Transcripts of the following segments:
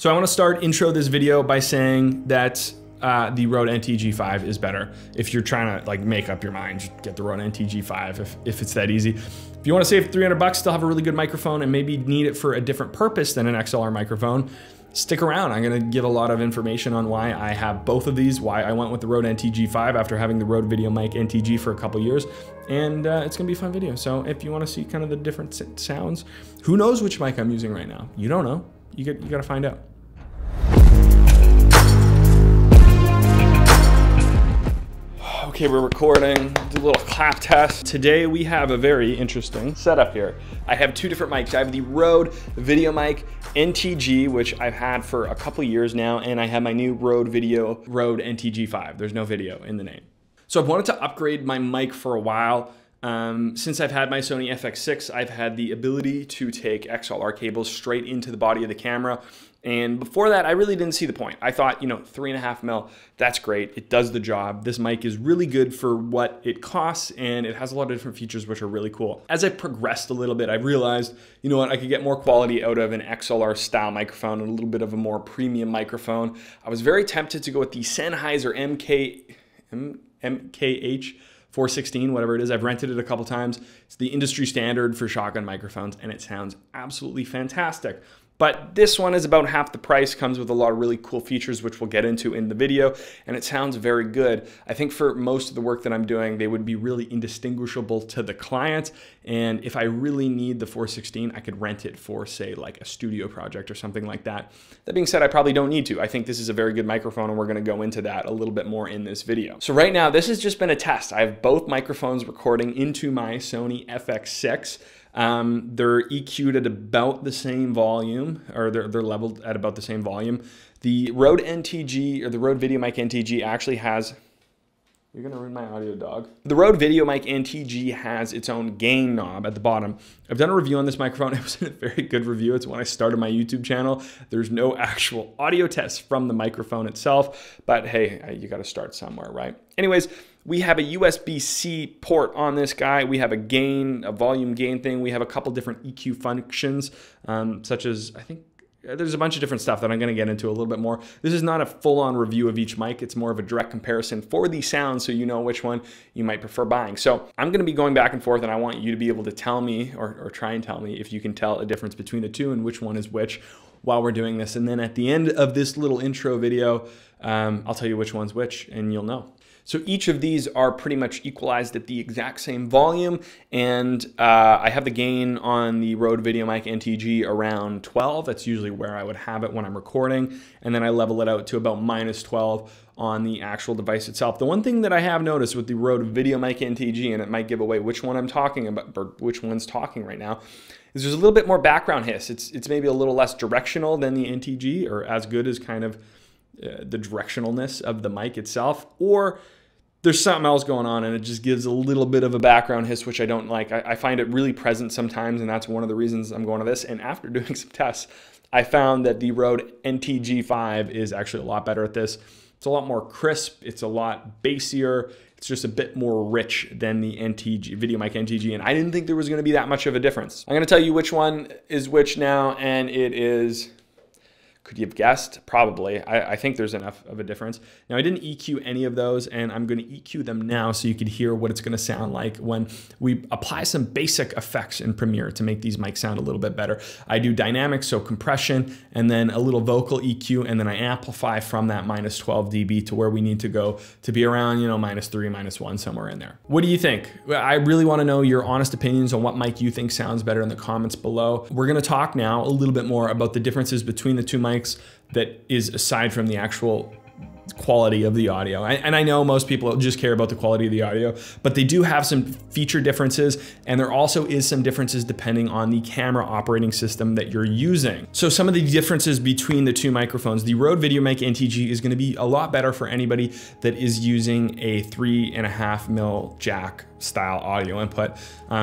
So I want to start intro this video by saying that the Rode NTG5 is better. If you're trying to like make up your mind, just get the Rode NTG5 if it's that easy. If you want to save 300 bucks, still have a really good microphone and maybe need it for a different purpose than an XLR microphone, stick around. I'm gonna give a lot of information on why I have both of these, why I went with the Rode NTG5 after having the Rode Videomic NTG for a couple years, and it's gonna be a fun video. So if you wanna see kind of the different sounds, who knows which mic I'm using right now? You don't know, you gotta find out. Okay, we're recording, do a little clap test. Today we have a very interesting setup here. I have two different mics. I have the Rode Videomic NTG, which I've had for a couple years now, and I have my new Rode NTG5. There's no video in the name. So I've wanted to upgrade my mic for a while. Since I've had my Sony FX6, I've had the ability to take XLR cables straight into the body of the camera. And before that, I really didn't see the point. I thought, 3.5 mil, that's great. It does the job. This mic is really good for what it costs, and it has a lot of different features which are really cool. As I progressed a little bit, I realized, you know what, I could get more quality out of an XLR style microphone and a little bit of a more premium microphone. I was very tempted to go with the Sennheiser MKH 416, whatever it is. I've rented it a couple times. It's the industry standard for shotgun microphones, and it sounds absolutely fantastic. But this one is about half the price, comes with a lot of really cool features, which we'll get into in the video, and it sounds very good. I think for most of the work that I'm doing, they would be really indistinguishable to the client, and if I really need the 416, I could rent it for, say, like a studio project or something like that. That being said, I probably don't need to. I think this is a very good microphone, and we're gonna go into that a little bit more in this video. So right now, this has just been a test. I have both microphones recording into my Sony FX6. They're EQ'd at about the same volume, or they're leveled at about the same volume. The Rode NTG, or the Rode Videomic NTG actually has, you're gonna ruin my audio, dog. The Rode Videomic NTG has its own gain knob at the bottom. I've done a review on this microphone. It was a very good review. It's when I started my YouTube channel. There's no actual audio test from the microphone itself, but hey, you gotta start somewhere, right? Anyways, we have a USB-C port on this guy. We have a volume gain thing. We have a couple different EQ functions, such as, I think, there's a bunch of different stuff that I'm gonna get into a little bit more. This is not a full-on review of each mic. It's more of a direct comparison for the sound so you know which one you might prefer buying. So I'm gonna be going back and forth, and I want you to be able to tell me, or try and tell me, if you can tell a difference between the two and which one is which while we're doing this. And then at the end of this little intro video, I'll tell you which one's which, and you'll know. So each of these are pretty much equalized at the exact same volume, and I have the gain on the Rode Videomic NTG around 12. That's usually where I would have it when I'm recording, and then I level it out to about -12 on the actual device itself. The one thing that I have noticed with the Rode Videomic NTG, and it might give away which one I'm talking about, or which one's talking right now, is there's a little bit more background hiss. It's maybe a little less directional than the NTG, or as good as kind of the directionalness of the mic itself, or there's something else going on and it just gives a little bit of a background hiss, which I don't like. I find it really present sometimes, and that's one of the reasons I'm going to this. And after doing some tests, I found that the Rode NTG5 is actually a lot better at this. It's a lot more crisp, it's a lot bassier, it's just a bit more rich than the Videomic NTG, and I didn't think there was gonna be that much of a difference. I'm gonna tell you which one is which now, and it is, could you have guessed? Probably. I think there's enough of a difference. Now, I didn't EQ any of those, and I'm going to EQ them now so you can hear what it's going to sound like when we apply some basic effects in Premiere to make these mics sound a little bit better. I do dynamics, so compression, and then a little vocal EQ, and then I amplify from that -12 dB to where we need to go to be around, -3, -1, somewhere in there. What do you think? I really want to know your honest opinions on what mic you think sounds better in the comments below. We're going to talk now a little bit more about the differences between the two mics that is aside from the actual quality of the audio. And I know most people just care about the quality of the audio, but they do have some feature differences, and there also is some differences depending on the camera operating system that you're using. So some of the differences between the two microphones, the Rode Videomic NTG is going to be a lot better for anybody that is using a 3.5 mil jack style audio input.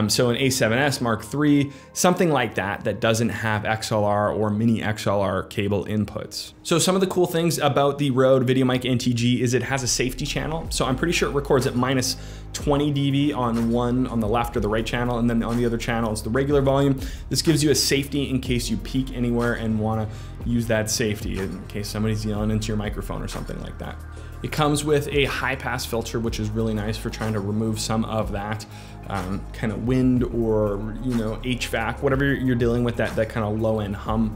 So an A7S Mark III, something like that, that doesn't have XLR or mini XLR cable inputs. So some of the cool things about the Rode Videomic NTG is it has a safety channel. So I'm pretty sure it records at minus 20 dB on the left or the right channel, and then on the other channel it's the regular volume. This gives you a safety in case you peak anywhere and want to use that safety in case somebody's yelling into your microphone or something like that. It comes with a high pass filter, which is really nice for trying to remove some of that kind of wind or HVAC, whatever you're dealing with, that kind of low end hum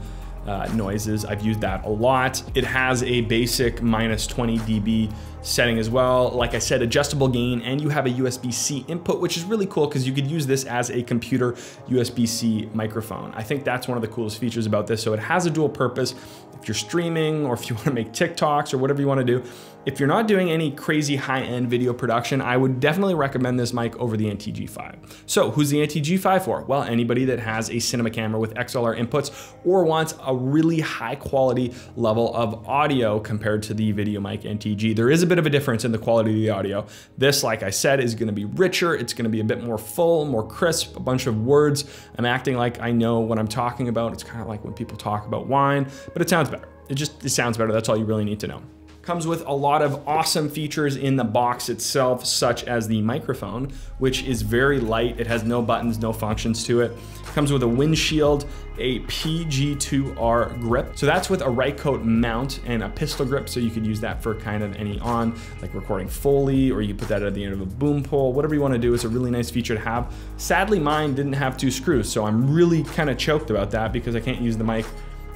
noises. I've used that a lot. It has a basic minus 20 dB setting as well. Like I said, adjustable gain, and you have a USB-C input, which is really cool because you could use this as a computer USB-C microphone. I think that's one of the coolest features about this. So it has a dual purpose. If you're streaming or if you want to make TikToks or whatever you want to do, if you're not doing any crazy high-end video production, I would definitely recommend this mic over the NTG5. So who's the NTG5 for? Well, anybody that has a cinema camera with XLR inputs or wants a really high quality level of audio compared to the Videomic NTG. There is a bit of a difference in the quality of the audio. This, like I said, is going to be richer. It's going to be a bit more full, more crisp, a bunch of words. I'm acting like I know what I'm talking about. It's kind of like when people talk about wine, but it sounds better. It sounds better. That's all you really need to know. Comes with a lot of awesome features in the box itself, such as the microphone, which is very light. It has no buttons, no functions to it. Comes with a windshield, a PG2R grip. So that's with a right coat mount and a pistol grip. So you could use that for kind of any like recording Foley, or you put that at the end of a boom pole, whatever you want to do. It's a really nice feature to have. Sadly, mine didn't have 2 screws. So I'm really kind of choked about that because I can't use the mic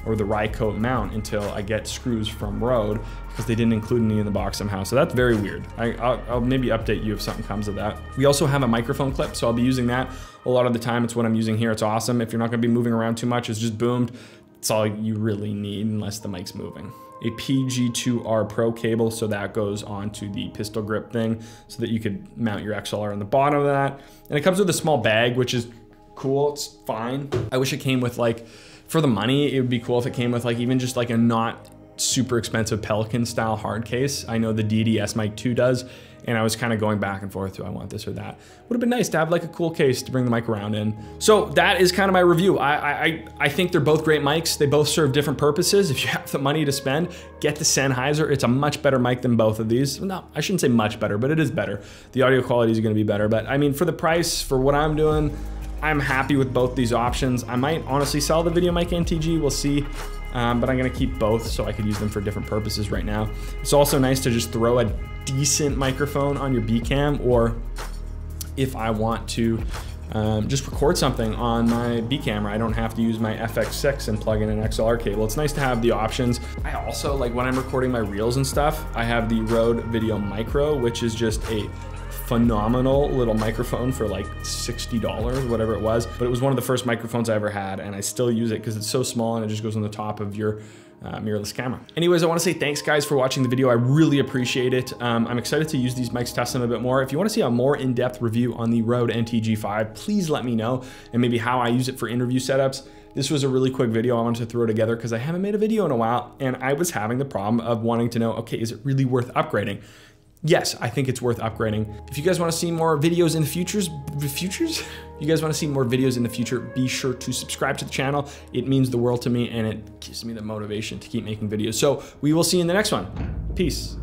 or the Rycote mount until I get screws from Rode, because they didn't include any in the box somehow. So that's very weird. I'll maybe update you if something comes of that. We also have a microphone clip, so I'll be using that a lot of the time. It's what I'm using here. It's awesome. If you're not gonna be moving around too much, it's just boomed. It's all you really need unless the mic's moving. A PG2R Pro cable, so that goes onto the pistol grip thing so that you could mount your XLR on the bottom of that. And it comes with a small bag, which is cool. It's fine. I wish it came with, like, for the money, it would be cool if it came with like even just like a not super expensive Pelican style hard case. I know the DDS Mic 2 does, and I was kind of going back and forth, do I want this or that? Would have been nice to have like a cool case to bring the mic around in. So that is kind of my review. I think they're both great mics. They both serve different purposes. If you have the money to spend, get the Sennheiser. It's a much better mic than both of these. No, I shouldn't say much better, but it is better. The audio quality is gonna be better, but I mean, for the price, for what I'm doing, I'm happy with both these options. I might honestly sell the Videomic NTG, we'll see. But I'm gonna keep both so I could use them for different purposes right now. It's also nice to just throw a decent microphone on your B cam, or if I want to just record something on my B camera, I don't have to use my FX6 and plug in an XLR cable. It's nice to have the options. I also, like when I'm recording my reels and stuff, I have the Rode Video Micro, which is just a phenomenal little microphone for like $60, whatever it was. But it was one of the first microphones I ever had, and I still use it because it's so small and it just goes on the top of your mirrorless camera. Anyways, I want to say thanks guys for watching the video. I really appreciate it. I'm excited to use these mics, test them a bit more. If you want to see a more in-depth review on the Rode NTG5, please let me know, and maybe how I use it for interview setups. This was a really quick video I wanted to throw together because I haven't made a video in a while, and I was having the problem of wanting to know, okay, is it really worth upgrading? Yes, I think it's worth upgrading. If you guys want to see more videos in the future, be sure to subscribe to the channel. It means the world to me, and it gives me the motivation to keep making videos. So we will see you in the next one. Peace.